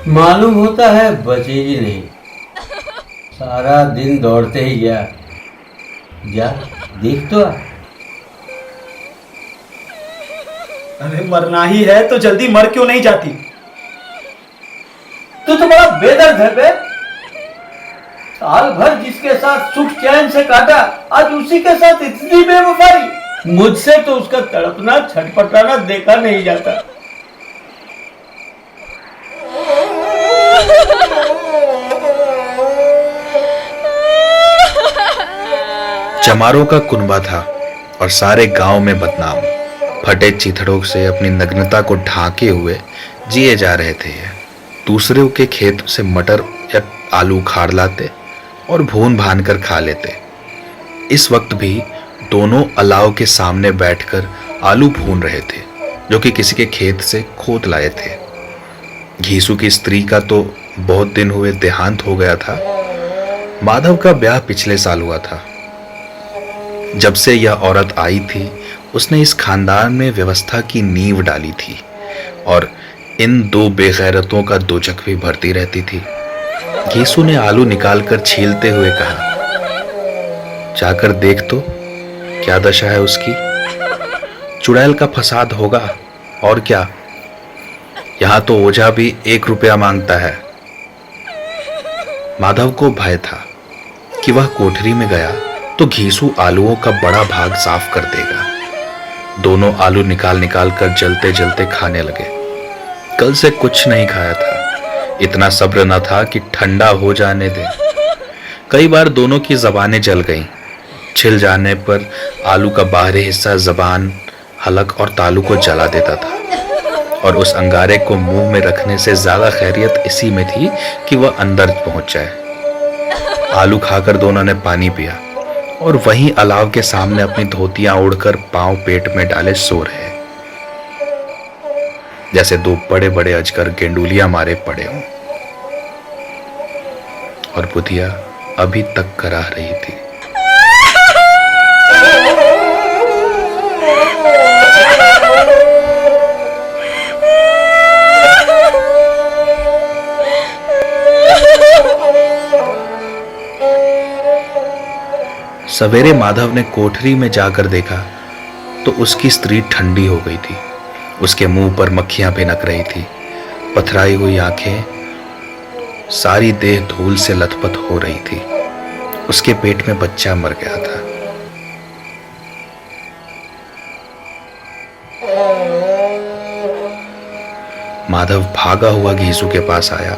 मालूम होता है बचेगी नहीं। सारा दिन दौड़ते ही गया। जा देख तो आ। अरे मरना ही है तो जल्दी मर क्यों नहीं जाती? तू तो बड़ा बेदर्द है बे। साल भर जिसके साथ सुख चैन से काटा, आज उसी के साथ इतनी बेवफाई। मुझसे तो उसका तड़पना छटपटाना देखा नहीं जाता। चमारों का कुनबा था और सारे गांव में बदनाम। फटे चीथड़ों से अपनी नग्नता को ढांके हुए जिए जा रहे थे। दूसरों के खेत से मटर या आलू खाड़ लाते और भून भान कर खा लेते। इस वक्त भी दोनों अलाव के सामने बैठकर आलू भून रहे थे, जो कि किसी के खेत से खोद लाए थे। घीसू की स्त्री का तो बहुत दिन हुए देहांत हो गया था। माधव का ब्याह पिछले साल हुआ था। जब से यह औरत आई थी, उसने इस खानदान में व्यवस्था की नींव डाली थी और इन दो बेगैरतों का दोजख भी भरती रहती थी। घीसू ने आलू निकालकर छीलते हुए कहा, जाकर देख तो क्या दशा है उसकी। चुड़ैल का फसाद होगा और क्या। यहां तो ओझा भी 1 रुपया मांगता है। माधव को भय था कि वह कोठरी में गया तो घीसू आलूओं का बड़ा भाग साफ कर देगा। दोनों आलू निकाल निकाल कर जलते जलते खाने लगे। कल से कुछ नहीं खाया था। इतना सब्र न था कि ठंडा हो जाने दे। कई बार दोनों की जबानें जल गईं। छिल जाने पर आलू का बाहरी हिस्सा जबान, हलक और तालू को जला देता था और उस अंगारे को मुंह में रखने से ज्यादा खैरियत इसी में थी कि वह अंदर पहुंच जाए। आलू खाकर दोनों ने पानी पिया और वहीं अलाव के सामने अपनी धोतियां ओढ़कर पांव पेट में डाले सो रहे, जैसे 2 बड़े बड़े अजगर गेंडुलियां मारे पड़े हों। और बुधिया अभी तक कराह रही थी। सवेरे माधव ने कोठरी में जाकर देखा तो उसकी स्त्री ठंडी हो गई थी। उसके मुंह पर मक्खियां भिनक रही थी। पथराई हुई आंखें, सारी देह धूल से लथपथ हो रही थी। उसके पेट में बच्चा मर गया था। माधव भागा हुआ घीसू के पास आया।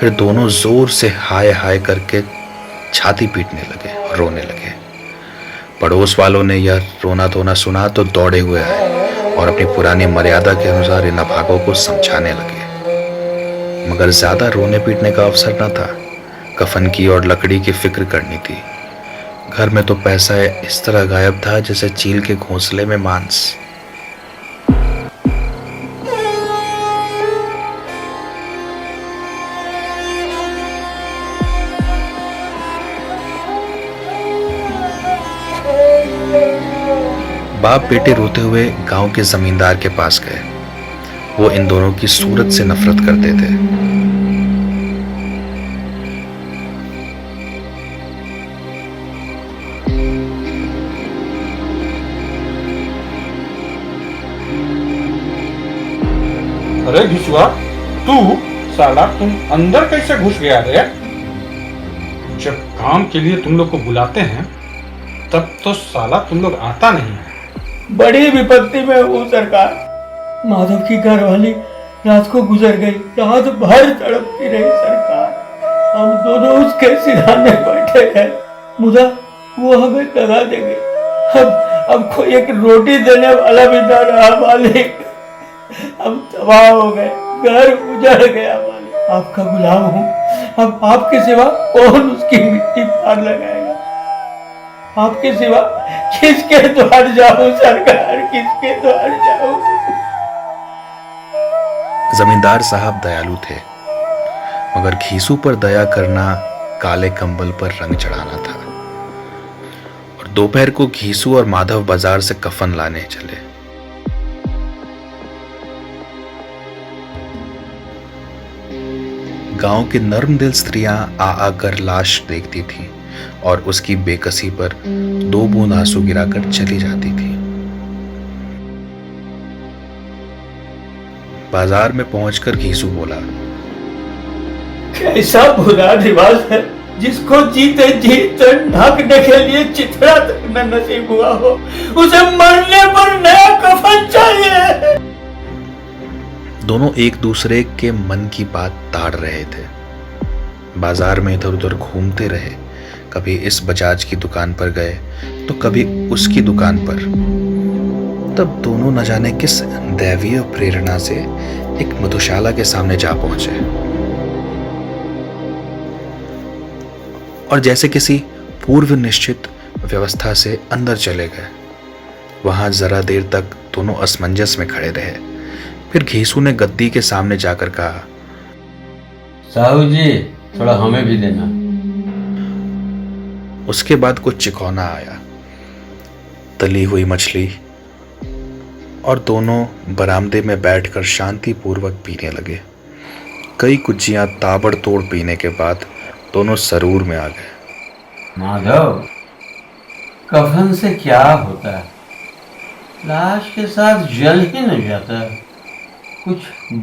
फिर दोनों जोर से हाय हाय करके छाती पीटने लगे और रोने लगे। पड़ोस वालों ने यह रोना धोना सुना तो दौड़े हुए आए और अपनी पुरानी मर्यादा के अनुसार इन अभागों को समझाने लगे। मगर ज्यादा रोने पीटने का अवसर न था। कफन की और लकड़ी की फिक्र करनी थी। घर में तो पैसा इस तरह गायब था जैसे चील के घोंसले में मांस। बाप बेटे रोते हुए गांव के जमींदार के पास गए। वो इन दोनों की सूरत से नफरत करते थे। अरे घिसुआ, तू साला तुम अंदर कैसे घुस गया रे? जब काम के लिए तुम लोग को बुलाते हैं तब तो साला तुम लोग आता नहीं है। बड़ी विपत्ति में हूँ सरकार। माधव की घरवाली रात को गुजर गई, रात भर तड़पती रही सरकार। हम दोनों उसके सिरहाने बैठे हैं, मुदा वो हमें दगा देंगे। अब कोई एक रोटी देने वाला भी न रहा मालिक। हम तबाह हो गए, घर उजड़ गया मालिक। आपका गुलाम हूँ, अब आपके सिवा कौन उसकी मिट्टी पार लगाएगा? आपके सिवा किसके द्वार जाऊं सरकार, किसके द्वार जाऊं? जमींदार साहब दयालु थे, मगर घीसू पर दया करना काले कंबल पर रंग चढ़ाना था। और दोपहर को घीसू और माधव बाजार से कफन लाने चले। गांव की नर्म दिल स्त्रियां आ आकर लाश देखती थीं और उसकी बेकसी पर 2 बूंद आंसू गिराकर चली जाती थी। बाजार में पहुंचकर घीसू बोला, कैसा बुरा रिवाज है, जिसको जीते जी तन ढकने के लिए चिथड़ा तक न नसीब हुआ हो, उसे मरने पर नया कफन चाहिए। दोनों एक दूसरे के मन की बात ताड़ रहे थे। बाजार में इधर उधर घूमते रहे, कभी इस बजाज की दुकान पर गए तो कभी उसकी दुकान पर। तब दोनों न जाने किस दैवीय प्रेरणा से एक मधुशाला के सामने जा पहुंचे और जैसे किसी पूर्व निश्चित व्यवस्था से अंदर चले गए। वहां जरा देर तक दोनों असमंजस में खड़े रहे। फिर घीसू ने गद्दी के सामने जाकर कहा, साहू जी, थोड़ा हमें भी देना। उसके बाद कुछ चिकौना आया, तली हुई मछली, और दोनों बरामदे में बैठकर शांतिपूर्वक पीने लगे। कई कुज्जियां ताबड़तोड़ पीने के बाद दोनों सरूर में आ गए। माधव, कफन से क्या होता है? लाश के साथ जल ही न जाता, कुछ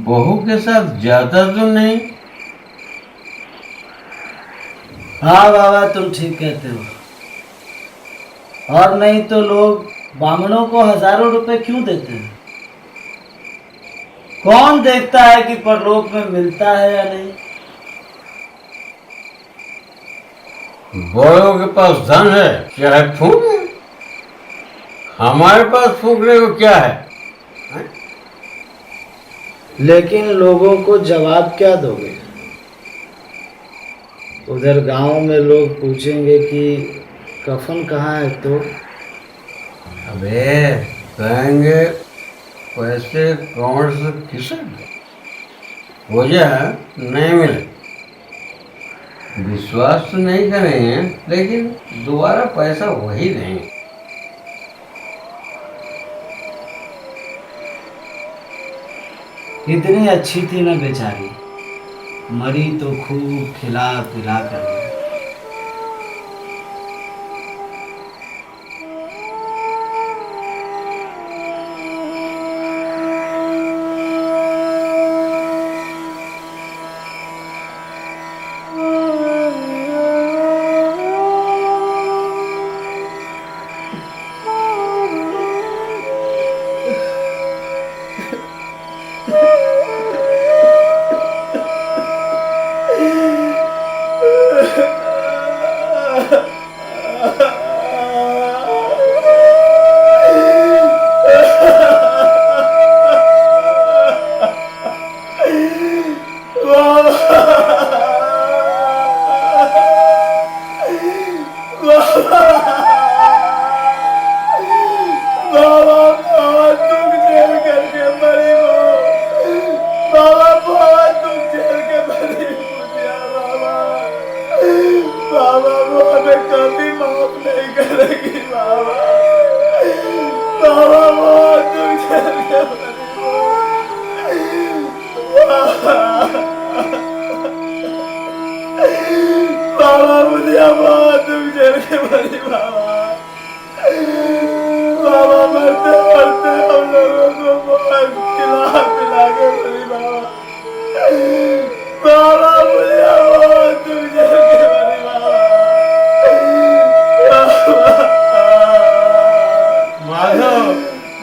बहू के साथ जाता तो नहीं? हाँ बाबा, तुम ठीक कहते हो। और नहीं तो लोग बामणों को हजारों रुपए क्यों देते हैं? कौन देखता है कि परलोक में मिलता है या नहीं? बड़ों के पास धन है, चाहे फूक। हमारे पास फूकने को क्या है? लेकिन लोगों को जवाब क्या दोगे? उधर गांव में लोग पूछेंगे कि कफन कहाँ है तो? अबे कहेंगे पैसे कौन से किसे वजह नहीं मिले। विश्वास तो नहीं करेंगे, लेकिन दोबारा पैसा वही देंगे। इतनी अच्छी थी ना बेचारी, मरी तो खूब खिला पिला कर।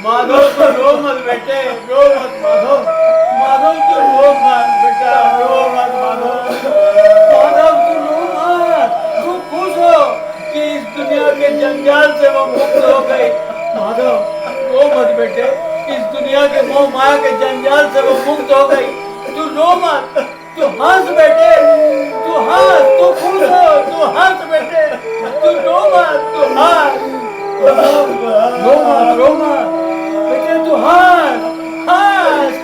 माधव तो रो मत बेटे, रो मत माधव, माधव तो रो मत बेटा, रो मत माधव, माधव तू रो मत, तू खुश हो कि इस दुनिया के जंजाल से वो मुक्त हो गई। माधव रो मत बेटे, इस दुनिया के मोह माया के जंजाल से वो मुक्त हो गई। तू रो मत, तू हंस बेटे, तू हंस, तू खुश हो, तू हंस बेटे, तू रो मत, तू हंस, रो मत बेटे, तू हंस, हंस।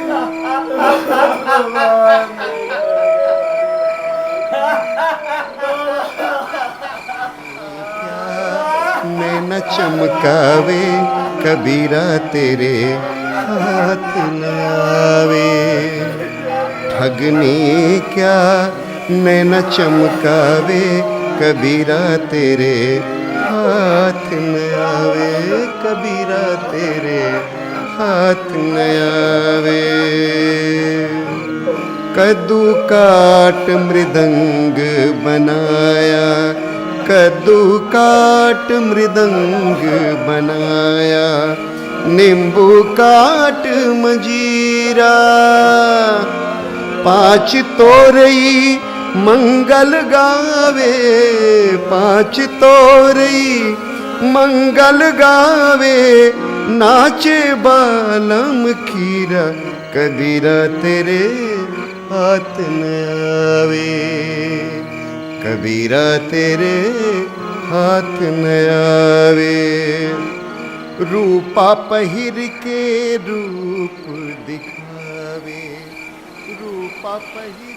नैन चमकावे कबीरा तेरे हाथ न आवे। ठगनी क्या नैन चमकावे कबीरा तेरे हाथ न आवे। कबीरा तेरे हाथ न आवे। कद्दू काट मृदंग बनाया, कद्दू काट मृदंग बनाया। नींबू काट मजीरा, 5 तोरई मंगल गावे। 5 तोरई मंगल गावे। नाचे बालम खीरा कबीरा तेरे हाथ न आवे। कबीरा तेरे हाथ न आवे। रूपा पहिर के रूप दिखावे। रूपा पहिर